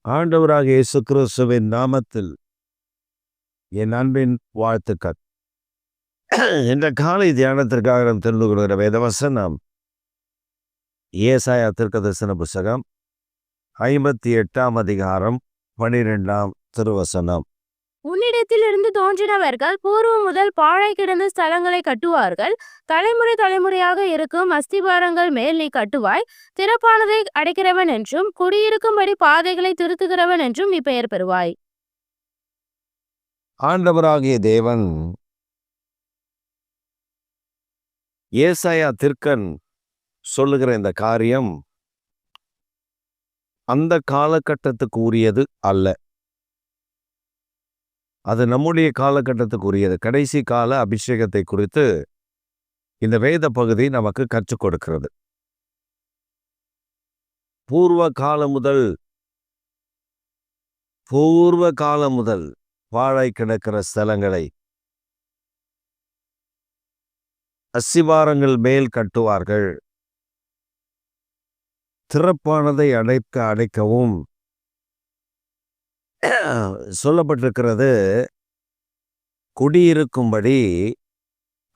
ஆண்டவராகிய இயேசு கிறிஸ்துவின் நாமத்தில் என் அன்பின் வாழ்த்துக்கள். இந்த காலை தியானத்திற்காக நாம் தெரிந்து கொள்கிற வேதவசனம் ஏசாயா தீர்க்கதரிசன புஸ்தகம் 58ஆம் அதிகாரம் 12ஆம் திருவசனம். உன்னிடத்திலிருந்து தோன்றினவர்கள் பூர்வம் முதல் பாழாய் கிடந்த ஸ்தலங்களை கட்டுவார்கள். தலைமுறை தலைமுறையாக இருக்கும் அஸ்திபாரங்கள் மேல் நீ கட்டுவாய். திறப்பானதை அடைக்கிறவன் என்றும் குடியிருக்கும்படி பாதைகளை திருத்துகிறவன் என்றும் நீ பெயர் பெறுவாய். ஆண்டவராகிய தேவன் ஏசாயா தீர்க்கன் சொல்லுகிற இந்த காரியம் அந்த காலகட்டத்துக்கு உரியது அல்ல. அது நம்முடைய காலகட்டத்துக்கு உரியது. கடைசி கால அபிஷேகத்தை குறித்து இந்த வேத பகுதி நமக்கு கற்றுக் கொடுக்கிறது. பூர்வ காலம் முதல் பாழாய் கிடக்கிற ஸ்தலங்களை அஸ்திபாரங்கள் மேல் கட்டுவார்கள். திறப்பானதை அடைக்கவும் சொல்லப்பட்டிருக்கிறது. குடியிருக்கும்படி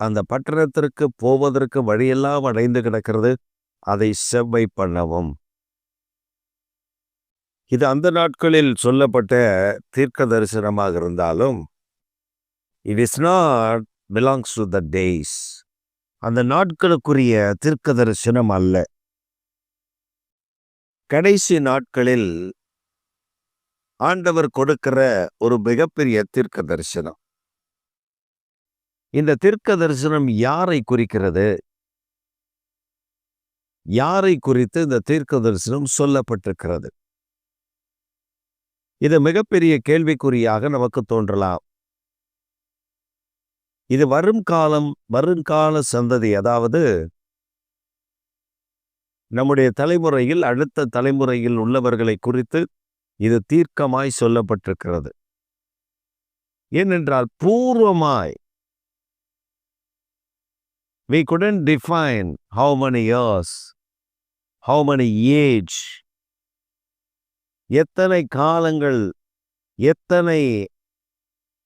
அந்த பட்டணத்திற்கு போவதற்கு வழியெல்லாம் அடைந்து கிடக்கிறது, அதை செவ்வை பண்ணவும். இது அந்த நாட்களில் சொல்லப்பட்ட தீர்க்க தரிசனமாக இருந்தாலும் it is not belongs to the days. அந்த நாட்களுக்குரிய தீர்க்க தரிசனம் அல்ல. கடைசி நாட்களில் ஆண்டவர் கொடுக்கிற ஒரு மிகப்பெரிய தீர்க்க தரிசனம். இந்த தீர்க்க தரிசனம் யாரை குறிக்கிறது? யாரை குறித்து இந்த தீர்க்க தரிசனம் சொல்லப்பட்டிருக்கிறது? இது மிகப்பெரிய கேள்விக்குறியாக நமக்கு தோன்றலாம். இது வருங்கால சந்ததி, அதாவது நம்முடைய தலைமுறையில் அடுத்த தலைமுறையில் உள்ளவர்களை குறித்து இது தீர்க்கமாய் சொல்லப்பட்டிருக்கிறது. ஏனென்றால் பூர்வமாய் we couldn't define how many years, how many age, எத்தனை காலங்கள், எத்தனை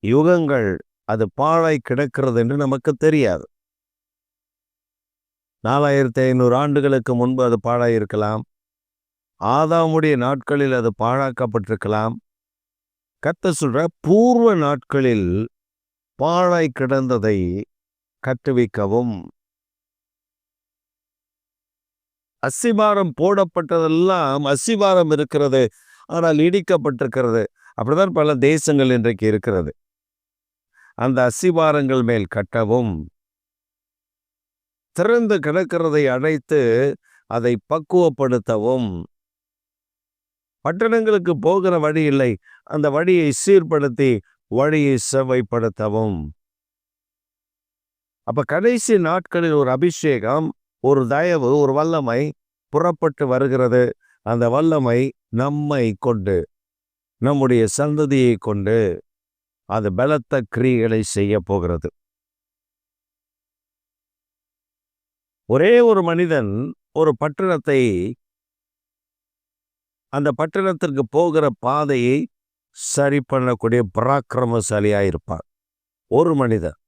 யுகங்கள் அது பாழாய் கிடக்கிறது என்று நமக்கு தெரியாது. 4500 ஆண்டுகளுக்கு முன்பு அது பாழாய் இருக்கலாம். ஆதாமுடைய நாட்களில் அது பாழாக்கப்பட்டிருக்கலாம். கர்த்தர் சொல்ற பூர்வ நாட்களில் பாழாய் கிடந்ததை கட்டுவிக்கவும். அஸ்திபாரம் போடப்பட்டதெல்லாம் அஸ்திபாரம் இருக்கிறது, ஆனால் இடிக்கப்பட்டிருக்கிறது. அப்படிதான் பல தேசங்கள் இன்றைக்கு இருக்கிறது. அந்த அஸ்திபாரங்கள் மேல் கட்டவும், திறந்து கிடக்கிறதை அடைத்து அதை பக்குவப்படுத்தவும். பட்டணங்களுக்கு போகிற வழி இல்லை, அந்த வழியை சீர்படுத்தி வழியை செவ்வைப்படுத்தவும். அப்ப கடைசி நாட்களில் ஒரு அபிஷேகம், ஒரு தயவு, ஒரு வல்லமை புறப்பட்டு வருகிறது. அந்த வல்லமை நம்மை கொண்டு, நம்முடைய சந்ததியை கொண்டு அது பலத்த கிரியைகளை செய்ய போகிறது. ஒரே ஒரு மனிதன் ஒரு பட்டணத்தை, அந்த பட்டணத்திற்கு போகிற பாதையை சரி பண்ணக்கூடிய பராக்கிரமசாலியாயிருப்பார். ஒரு மனிதன்.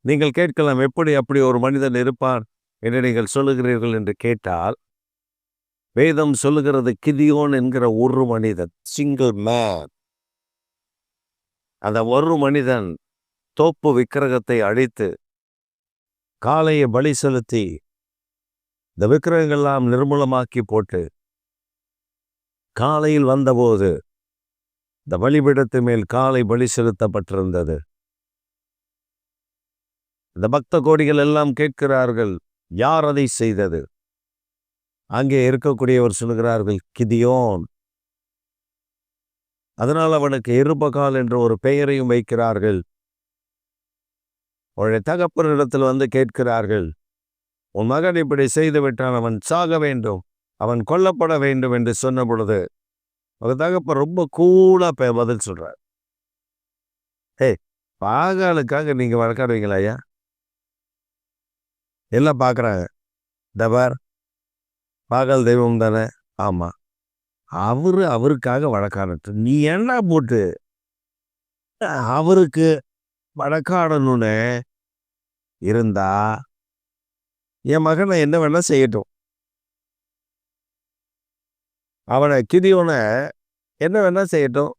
நீங்கள் கேட்கலாம், எப்படி அப்படி ஒரு மனிதன் இருப்பார் என்று நீங்கள் சொல்லுகிறீர்கள் என்று கேட்டால், வேதம் சொல்லுகிறது கிதியோன் என்கிற ஒரு மனிதன், சிங்கிள் மேன். அந்த ஒரு மனிதன் தோப்பு விக்கிரகத்தை அழித்து காளையை பலி செலுத்தி இந்த விக்கிரகங்கள்லாம் நிர்மூலமாக்கி போட்டு காலையில் வந்தபோது இந்த பலிபீடத்து மேல் காளை பலி செலுத்தப்பட்டிருந்தது. இந்த பக்த கோடிகள் எல்லாம் கேட்கிறார்கள், யார் அதை செய்தது? அங்கே இருக்கக்கூடியவர் சொல்கிறார்கள், கிதியோன். அதனால் அவனுக்கு எருபகால் என்ற ஒரு பெயரையும் வைக்கிறார்கள். அவருடைய தகப்பனிடத்தில் வந்து கேட்கிறார்கள், உன் மகன் இப்படி செய்து விட்டான், அவன் சாக வேண்டும், அவன் கொல்லப்பட வேண்டும் என்று சொன்ன பொழுது ஒரு தகப்பன் ரொம்ப கூலா பதில் சொல்றார். பாகாலுக்காக நீங்க வழக்காடுவீங்களா ஐயா? எல்லாம் பார்க்குறாங்க. தபார் பாகால் தெய்வம் தானே? ஆமாம். அவருக்காக வழக்காடட்டும். நீ என்ன போட்டு அவருக்கு வழக்காடணும்னு இருந்தா என் மகனை என்ன வேணா செய்யட்டும். அவனை கிதியோனை என்ன வேணா செய்யட்டும்.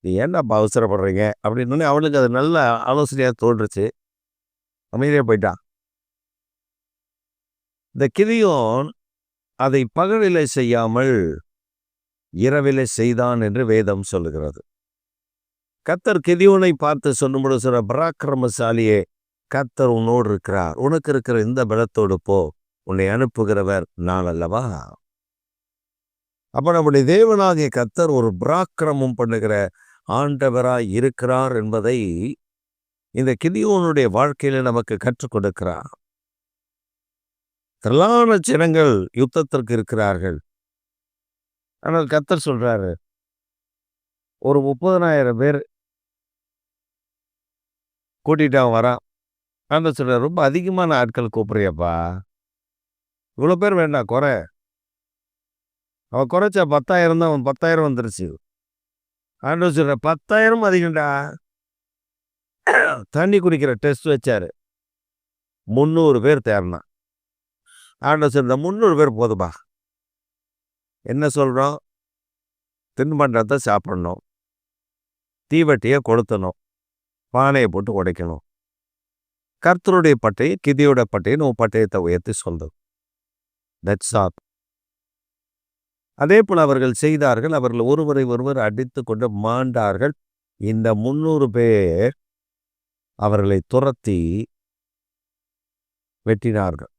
நீ ஏன்டாப்பா அவசரப்படுறீங்க அப்படின்னு அவனுக்கு அது நல்ல ஆலோசனையா தோன்றுச்சு. அமைதியா போயிட்டான். இந்த கிதியோன் அதை பகலிலே செய்யாமல் இரவிலே செய்தான் என்று வேதம் சொல்லுகிறது. கர்த்தர் கிதியோனை பார்த்து சொல்லும்போது சொல்ற, பராக்கிரமசாலியே, கர்த்தர் உன்னோடு இருக்கிறார். உனக்கு இருக்கிற இந்த பலத்தோடு போ, உன்னை அனுப்புகிறவர் நான் அல்லவா. அப்ப நம்முடைய தேவனாகிய கர்த்தர் ஒரு பராக்கிரமம் பண்ணுகிற ஆண்டவராய் இருக்கிறார் என்பதை இந்த கிதியோனுடைய வாழ்க்கையில நமக்கு கற்றுக் கொடுக்கிறார். திரளான ஜனங்கள் யுத்தத்திற்கு இருக்கிறார்கள். ஆனால் கர்த்தர் சொல்றாரு, ஒரு 30,000 பேர் கூட்டிட்டு அவன் வரான். ஆண்டவர் சொல்றாரு, ரொம்ப அதிகமான ஆட்கள் கூப்பிடுறியப்பா, இவ்வளவு பேர் வேண்டாம், குறை. அவன் குறைச்சா 10,000 தான், அவன் 10,000 வந்துருச்சு. ஆண்டவர் சொல்ற, 10,000 அதிகம்டா. தண்ணி குடிக்கிற டெஸ்ட் வச்சாரு. 300 பேர் தேர்னான். ஆண்டவர் சொல்ற, 300 பேர் போதுமா. என்ன சொல்றோம்? தின்பண்டத்தை சாப்பிடணும், தீவட்டியை கொளுத்தணும், பானையை போட்டு உடைக்கணும். கர்த்தருடைய பட்டை கிதியோட பட்டையை உன் பட்டயத்தை உயர்த்தி சொல்றது. That's all. அதே போல அவர்கள் செய்தார்கள். அவர்கள் ஒருவரை ஒருவர் அடித்து கொண்டு மாண்டார்கள். இந்த 300 பேர் அவர்களை துரத்தி வெட்டினார்கள்.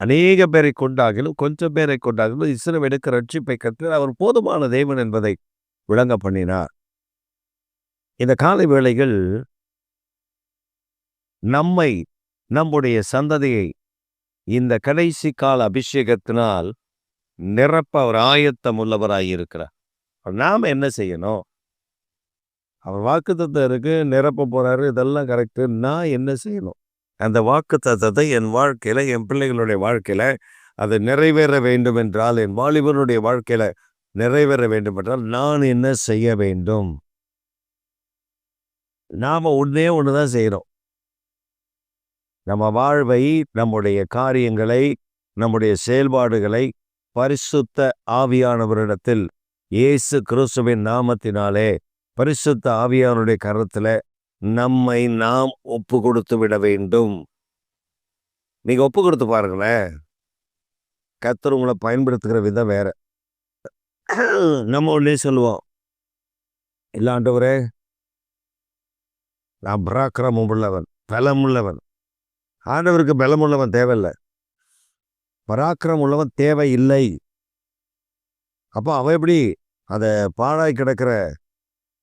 அநேக பேரை கொண்டாகிலும் கொஞ்சம் பேரை கொண்டாகிலும் இஸ்ரவேலுக்கு ரட்சிப்பை கற்று அவர் போதுமான தேவன் என்பதை விளங்க பண்ணினார். இந்த காலை வேளைகள் நம்மை, நம்முடைய சந்ததியை இந்த கடைசி கால அபிஷேகத்தினால் நிரப்ப அவர் ஆயத்தம் உள்ளவராயிருக்கிறார். நாம என்ன செய்யணும்? அவர் வாக்குத்தத்தம் இருக்கு, நிரப்ப போறாரு, இதெல்லாம் கரெக்டு. நான் என்ன செய்யணும்? அந்த வாக்குத்தத்தத்தை என் வாழ்க்கையில, என் பிள்ளைகளுடைய வாழ்க்கையில அது நிறைவேற வேண்டும் என்றால், என் வாலிபனுடைய வாழ்க்கையில நிறைவேற வேண்டும் என்றால் நான் என்ன செய்ய வேண்டும்? நாம ஒன்னே ஒண்ணுதான் செய்யறோம். நம்ம வாழ்வை, நம்முடைய காரியங்களை, நம்முடைய செயல்பாடுகளை பரிசுத்த ஆவியானவரிடத்தில் இயேசு கிறிஸ்துவின் நாமத்தினாலே பரிசுத்த ஆவியானுடைய கரத்துல நம்மை நாம் ஒப்பு கொடுத்து விட வேண்டும். நீங்க ஒப்பு கொடுத்து பாருங்களேன். கர்த்தர் உங்களை பயன்படுத்துகிற விதம் வேற. நம்ம ஒன்னே சொல்லுவோம், இல்ல ஆண்டவரே, நான் பராக்கிரமம் உள்ளவன், பலம் உள்ளவன். ஆண்டவருக்கு பலம் உள்ளவன் தேவையில்லை, பராக்கிரமம் உள்ளவன் தேவையில்லை. அப்போ அவன் எப்படி அதை பாழாய் கிடக்கிற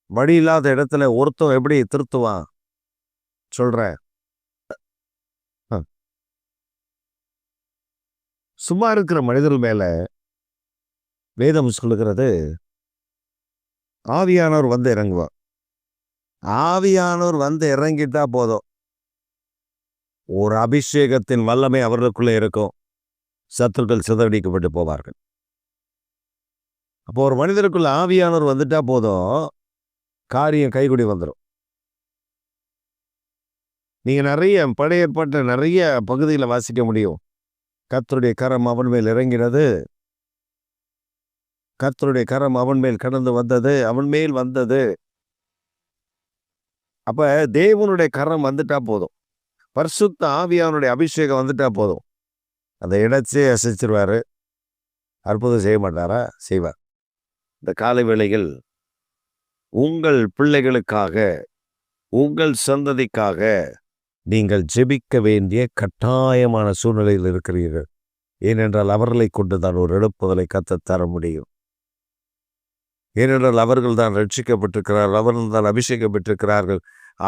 வழி இல்லாத இடத்துல ஒருத்தன் எப்படி திருத்துவான்? சொல்ற, சும்மா இருக்கிற மனிதர்கள் மேல வேதம் சொல்லுகிறது, ஆவியானவர் வந்து இறங்குவார். ஆவியானவர் வந்து இறங்கிட்டா போதும், ஒரு அபிஷேகத்தின் வல்லமை அவர்களுக்குள்ளே இருக்கும். சத்துருக்கள் சிதறடிக்கப்பட்டு போவார்கள். அப்போ ஒரு மனிதருக்குள்ள ஆவியானவர் வந்துட்டா போதும், காரியம் கைகூடி வந்துடும். நீங்க நிறைய பழைய ஏற்பாட்டு நிறைய பகுதியில் வாசிக்க முடியும். கர்த்தருடைய கரம் அவன் மேல் இறங்கினது, கர்த்தருடைய கரம் அவன் மேல் கடந்து வந்தது, அவன் மேல் வந்தது. அப்ப தேவனுடைய கரம் வந்துட்டா போதும், பரிசுத்த ஆவியானுடைய அபிஷேகம் வந்துட்டா போதும், அதை இடச்சே அசைச்சிருவாரு. அற்புதம் செய்ய மாட்டாரா? செய்வார். இந்த காலை வேளைகள் உங்கள் பிள்ளைகளுக்காக, உங்கள் சந்ததிக்காக நீங்கள் ஜெபிக்க வேண்டிய கட்டாயமான சூழ்நிலையில் இருக்கிறீர்கள். ஏனென்றால் அவர்களை கொண்டுதான் ஒரு எழுப்புதலை கர்த்தர் தர முடியும். ஏனென்றால் அவர்கள் தான் ரட்சிக்கப்பட்டிருக்கிறார்கள், அவர்கள் தான் அபிஷேகம் பெற்றிருக்கிறார்கள்,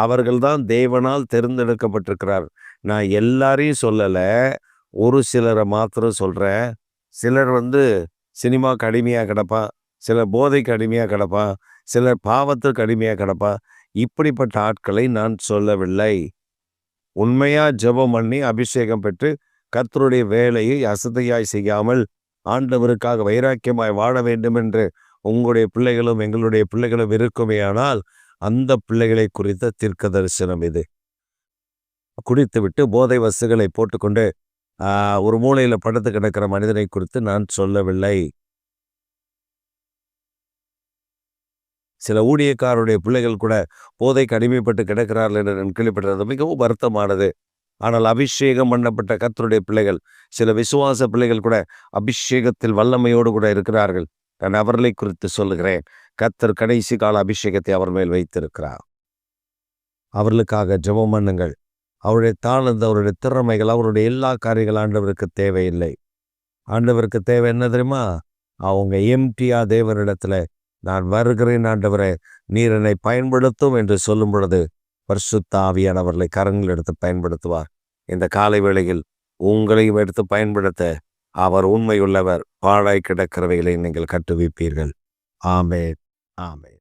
அவர்கள் தான் தேவனால் தேர்ந்தெடுக்கப்பட்டிருக்கிறார்கள். நான் எல்லாரையும் சொல்லலை, ஒரு சிலரை மாத்திரம் சொல்கிறேன். சிலர் சினிமாவுக்கு அடிமையாக கிடப்பான், சிலர் போதைக்கு அடிமையாக கிடப்பான், சிலர் பாவத்திற்கு அடிமையாக கிடப்பான். இப்படிப்பட்ட ஆட்களை நான் சொல்லவில்லை. உண்மையாக ஜெபம் பண்ணி அபிஷேகம் பெற்று கர்த்தருடைய வேலையை அசதையாய் செய்யாமல் ஆண்டவருக்காக வைராக்கியமாய் வாழ வேண்டும் என்று உங்களுடைய பிள்ளைகளும் எங்களுடைய பிள்ளைகளும் இருக்குமேயானால் அந்த பிள்ளைகளை குறித்த தீர்க்க தரிசனம் இது. குடித்துவிட்டு போதை வஸ்துகளை போட்டுக்கொண்டு ஒரு மூலையில படுத்து கிடக்கிற மனிதனை குறித்து நான் சொல்லவில்லை. சில ஊழியக்காரருடைய பிள்ளைகள் கூட போதைக்கு அடிமைப்பட்டு கிடக்கிறார்கள் என்று நான் கேள்விப்பட்டது மிகவும் வருத்தமானது. ஆனால் அபிஷேகம் பண்ணப்பட்ட கர்த்தருடைய பிள்ளைகள், சில விசுவாச பிள்ளைகள் கூட அபிஷேகத்தில் வல்லமையோடு கூட இருக்கிறார்கள். நான் அவர்களை குறித்து சொல்லுகிறேன். கர்த்தர் கடைசி கால அபிஷேகத்தை அவர் மேல் வைத்திருக்கிறார். அவர்களுக்காக ஜெபம் பண்ணுங்கள். அவருடைய தாளந்து, அவருடைய திறமைகள், அவருடைய எல்லா காரியங்கள் ஆண்டவருக்கு தேவையில்லை. ஆண்டவருக்கு தேவை என்ன தெரியுமா? அவங்க எம்டியா தேவனிடத்துல நான் வருகிறேன் ஆண்டவரே, நீர் என்னை பயன்படுத்தும் என்று சொல்லும் பொழுது பரிசுத்த ஆவியானவர்களை கரங்கள் எடுத்து பயன்படுத்துவார். இந்த காலை வேளையில் உங்களையும் எடுத்து பயன்படுத்த அவர் உண்மையுள்ளவர். பாழாய் கிடக்கிறவைகளை நீங்கள் கட்டுவிப்பீர்கள். ஆமென், ஆமென்.